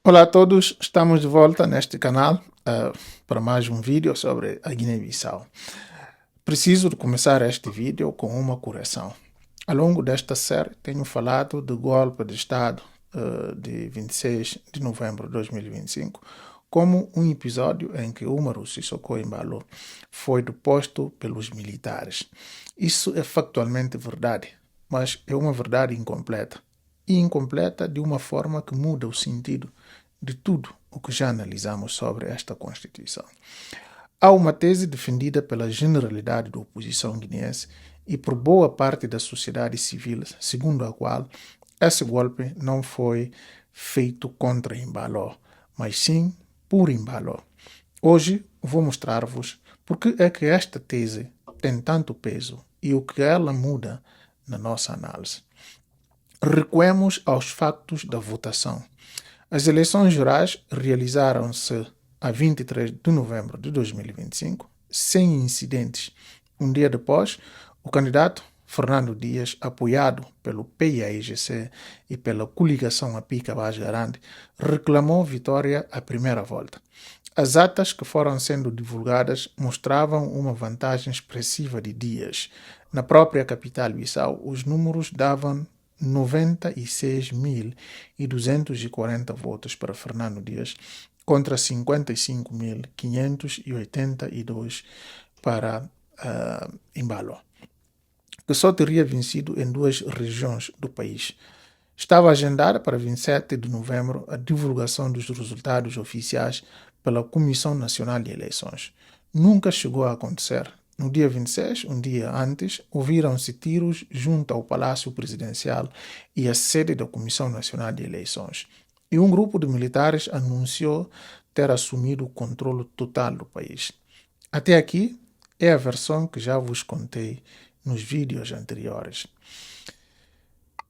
Olá a todos, estamos de volta neste canal para mais um vídeo sobre a Guiné-Bissau. Preciso de começar este vídeo com uma correção. Ao longo desta série tenho falado do golpe de Estado de 26 de novembro de 2025 como um episódio em que Umaru Sissoko Embalo foi deposto pelos militares. Isso é factualmente verdade, mas é uma verdade incompleta. E incompleta de uma forma que muda o sentido de tudo o que já analisamos sobre esta Constituição. Há uma tese defendida pela generalidade da oposição guineense e por boa parte da sociedade civil, segundo a qual esse golpe não foi feito contra Embaló, mas sim por Embaló. Hoje vou mostrar-vos porque é que esta tese tem tanto peso e o que ela muda na nossa análise. Recuemos aos factos da votação. As eleições gerais realizaram-se a 23 de novembro de 2025, sem incidentes. Um dia depois, o candidato Fernando Dias, apoiado pelo PAIGC e pela coligação Apica Vaz Garante, reclamou vitória à primeira volta. As atas que foram sendo divulgadas mostravam uma vantagem expressiva de Dias. Na própria capital Bissau, os números davam 96.240 votos para Fernando Dias contra 55.582 para Embalo, que só teria vencido em duas regiões do país. Estava agendada para 27 de novembro a divulgação dos resultados oficiais pela Comissão Nacional de Eleições. Nunca chegou a acontecer. No dia 26, um dia antes, ouviram-se tiros junto ao Palácio Presidencial e à sede da Comissão Nacional de Eleições. E um grupo de militares anunciou ter assumido o controle total do país. Até aqui é a versão que já vos contei nos vídeos anteriores.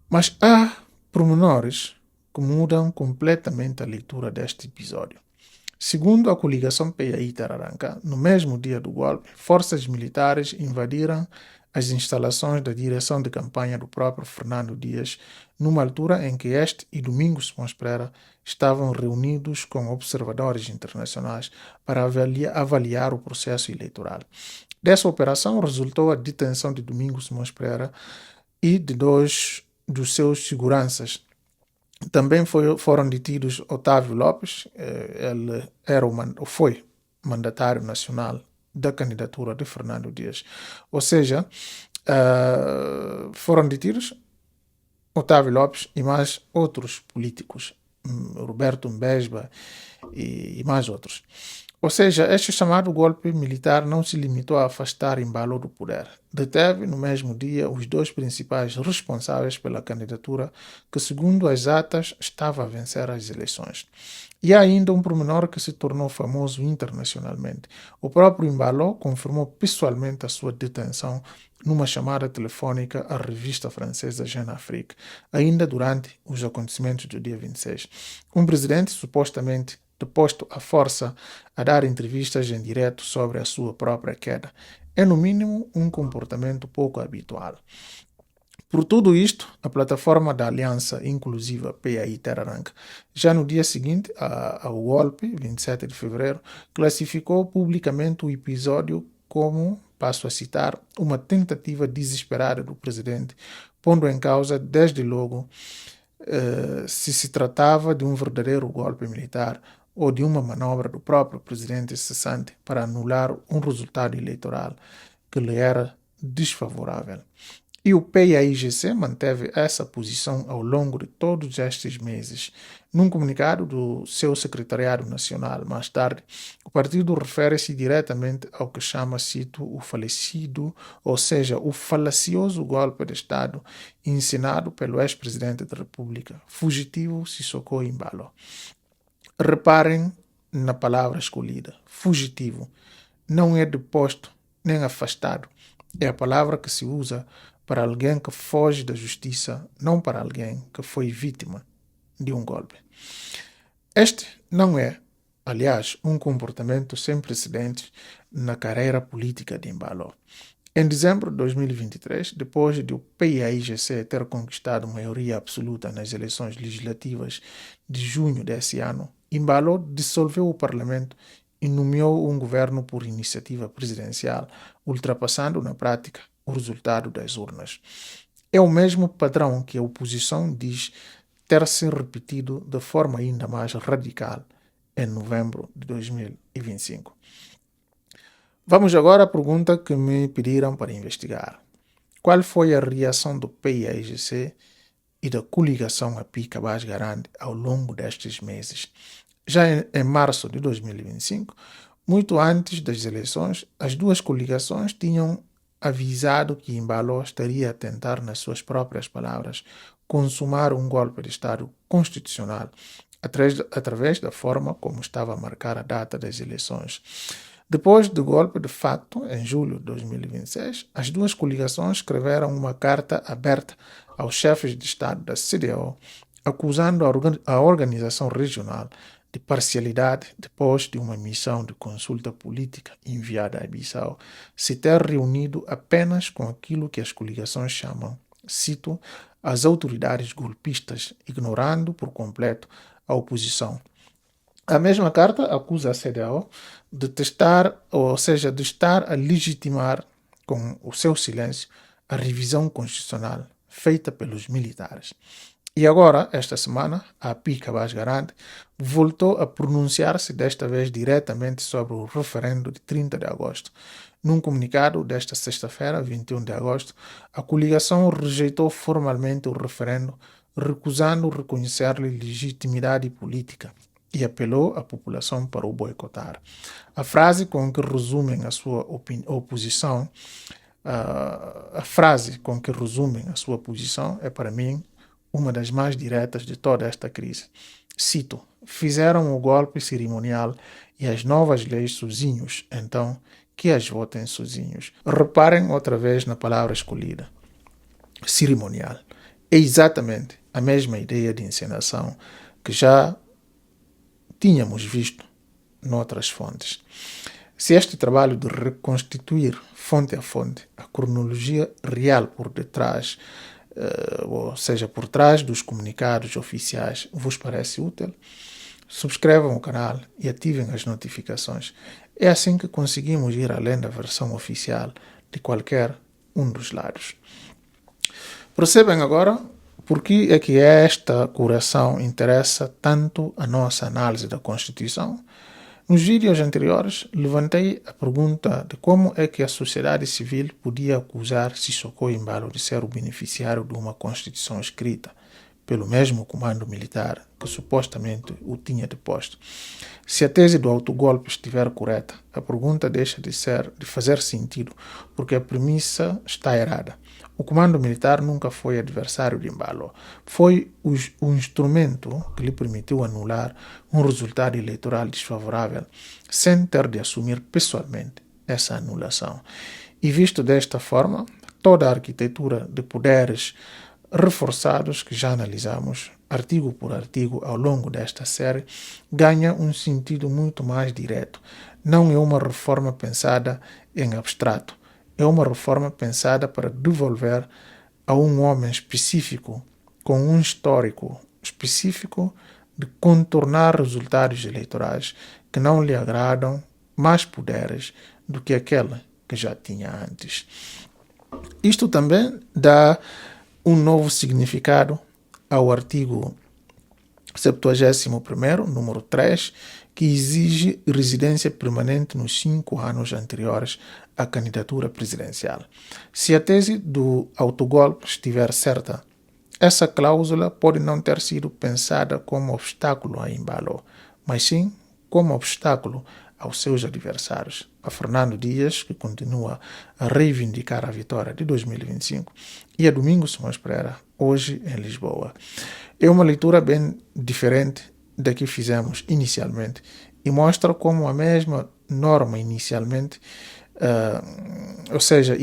Mas há pormenores que mudam completamente a leitura deste episódio. Segundo a coligação PAI-Tararanca, no mesmo dia do golpe, forças militares invadiram as instalações da direção de campanha do próprio Fernando Dias, numa altura em que este e Domingos Simões Pereira estavam reunidos com observadores internacionais para avaliar o processo eleitoral. Dessa operação resultou a detenção de Domingos Simões Pereira e de dois dos seus seguranças. Também foram detidos Otávio Lopes, ele foi mandatário nacional da candidatura de Fernando Dias. Ou seja, foram detidos Otávio Lopes e mais outros políticos, Roberto Mbesba e mais outros. Ou seja, este chamado golpe militar não se limitou a afastar Embalo do poder. Deteve, no mesmo dia, os dois principais responsáveis pela candidatura, que, segundo as atas, estava a vencer as eleições. E há ainda um pormenor que se tornou famoso internacionalmente. O próprio Embalo confirmou pessoalmente a sua detenção numa chamada telefônica à revista francesa Jeune Afrique, ainda durante os acontecimentos do dia 26. Um presidente supostamente deposto à força a dar entrevistas em direto sobre a sua própria queda. É, no mínimo, um comportamento pouco habitual. Por tudo isto, a plataforma da Aliança Inclusiva PAI-Tararanca, já no dia seguinte ao golpe, 27 de fevereiro, classificou publicamente o episódio como, passo a citar, uma tentativa desesperada do presidente, pondo em causa, desde logo, se tratava de um verdadeiro golpe militar ou de uma manobra do próprio presidente cessante para anular um resultado eleitoral que lhe era desfavorável. E o PAIGC manteve essa posição ao longo de todos estes meses. Num comunicado do seu secretariado nacional, mais tarde, o partido refere-se diretamente ao que chama, cito, o falecido, ou seja, o falacioso golpe de Estado ensinado pelo ex-presidente da República, fugitivo Sissoko Embalo. Reparem na palavra escolhida, fugitivo. Não é deposto nem afastado. É a palavra que se usa para alguém que foge da justiça, não para alguém que foi vítima de um golpe. Este não é, aliás, um comportamento sem precedentes na carreira política de Embalo. Em dezembro de 2023, depois de o PAIGC ter conquistado maioria absoluta nas eleições legislativas de junho desse ano, Embalo dissolveu o parlamento e nomeou um governo por iniciativa presidencial, ultrapassando na prática o resultado das urnas. É o mesmo padrão que a oposição diz ter se repetido de forma ainda mais radical em novembro de 2025. Vamos agora à pergunta que me pediram para investigar. Qual foi a reação do PAIGC e da coligação API Cabaz Garante ao longo destes meses? Já em março de 2025, muito antes das eleições, as duas coligações tinham avisado que Embalo estaria a tentar, nas suas próprias palavras, consumar um golpe de Estado constitucional através da forma como estava a marcar a data das eleições. Depois do golpe de facto, em julho de 2026, as duas coligações escreveram uma carta aberta aos chefes de Estado da CDAO, acusando a organização regional de parcialidade depois de uma missão de consulta política enviada a Bissau se ter reunido apenas com aquilo que as coligações chamam, cito, as autoridades golpistas, ignorando por completo a oposição. A mesma carta acusa a CDAO de testar, ou seja, de estar a legitimar com o seu silêncio a revisão constitucional feita pelos militares. E agora, esta semana, a API Cabaz Garante voltou a pronunciar-se desta vez diretamente sobre o referendo de 30 de agosto. Num comunicado desta sexta-feira, 21 de agosto, a coligação rejeitou formalmente o referendo, recusando reconhecer-lhe legitimidade política e apelou à população para o boicotar. A frase com que resumem a sua oposição, a frase com que resumem a sua posição é, para mim, uma das mais diretas de toda esta crise. Cito, fizeram o golpe cerimonial e as novas leis sozinhos, então que as votem sozinhos. Reparem outra vez na palavra escolhida, cerimonial. É exatamente a mesma ideia de encenação que já tínhamos visto noutras fontes. Se este trabalho de reconstituir fonte a fonte a cronologia real por detrás, ou seja, por trás dos comunicados oficiais, vos parece útil, subscrevam o canal e ativem as notificações. É assim que conseguimos ir além da versão oficial de qualquer um dos lados. Percebem agora por que é que esta curação interessa tanto a nossa análise da Constituição? Nos vídeos anteriores, levantei a pergunta de como é que a sociedade civil podia acusar Sissoko Embalo de ser o beneficiário de uma Constituição escrita pelo mesmo comando militar que supostamente o tinha deposto. Se a tese do autogolpe estiver correta, a pergunta deixa de fazer sentido, porque a premissa está errada. O comando militar nunca foi adversário de Embalo. Foi o instrumento que lhe permitiu anular um resultado eleitoral desfavorável, sem ter de assumir pessoalmente essa anulação. E visto desta forma, toda a arquitetura de poderes reforçados que já analisamos, artigo por artigo, ao longo desta série, ganha um sentido muito mais direto. Não é uma reforma pensada em abstrato. É uma reforma pensada para devolver a um homem específico, com um histórico específico, de contornar resultados eleitorais que não lhe agradam, mais poderes do que aquele que já tinha antes. Isto também dá um novo significado ao artigo 71º, número 3, que exige residência permanente nos 5 anos anteriores à candidatura presidencial. Se a tese do autogolpe estiver certa, essa cláusula pode não ter sido pensada como obstáculo a Embalo, mas sim como obstáculo aos seus adversários. A Fernando Dias, que continua a reivindicar a vitória de 2025, e a Domingos Simões Pereira, hoje em Lisboa. É uma leitura bem diferente da que fizemos inicialmente e mostra como a mesma norma inicialmente,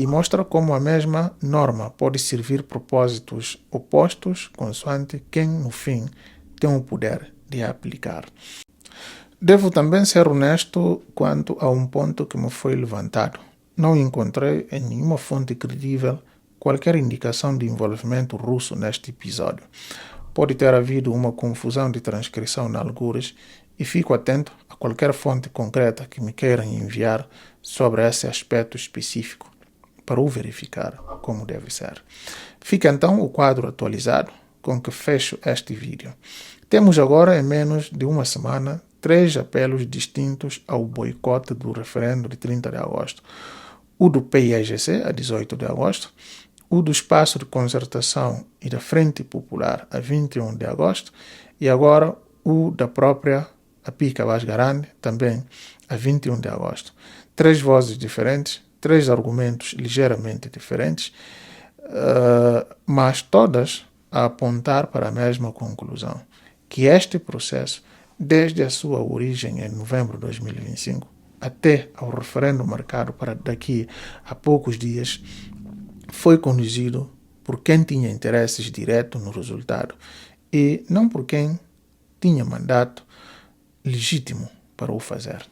mostra como a mesma norma pode servir propósitos opostos consoante quem, no fim, tem o poder de a aplicar. Devo também ser honesto quanto a um ponto que me foi levantado não encontrei em nenhuma fonte credível qualquer indicação de envolvimento russo neste episódio. Pode ter havido uma confusão de transcrição em algures e fico atento a qualquer fonte concreta que me queiram enviar sobre esse aspecto específico para o verificar como deve ser. Fica então o quadro atualizado com que fecho este vídeo. Temos agora, em menos de uma semana, 3 apelos distintos ao boicote do referendo de 30 de agosto. O do PAIGC, a 18 de agosto, o do Espaço de Concertação e da Frente Popular, a 21 de agosto, e agora o da própria Api Cabas Garande, também a 21 de agosto. 3 vozes diferentes, 3 argumentos ligeiramente diferentes, mas todas a apontar para a mesma conclusão, que este processo, desde a sua origem em novembro de 2025 até ao referendo marcado para daqui a poucos dias, foi conduzido por quem tinha interesses diretos no resultado e não por quem tinha mandato legítimo para o fazer.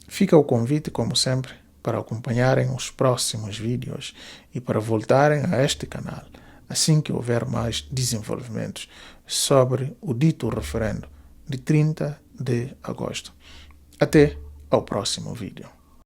Fica o convite, como sempre, para acompanharem os próximos vídeos e para voltarem a este canal assim que houver mais desenvolvimentos sobre o dito referendo de 30 de agosto. Até ao próximo vídeo.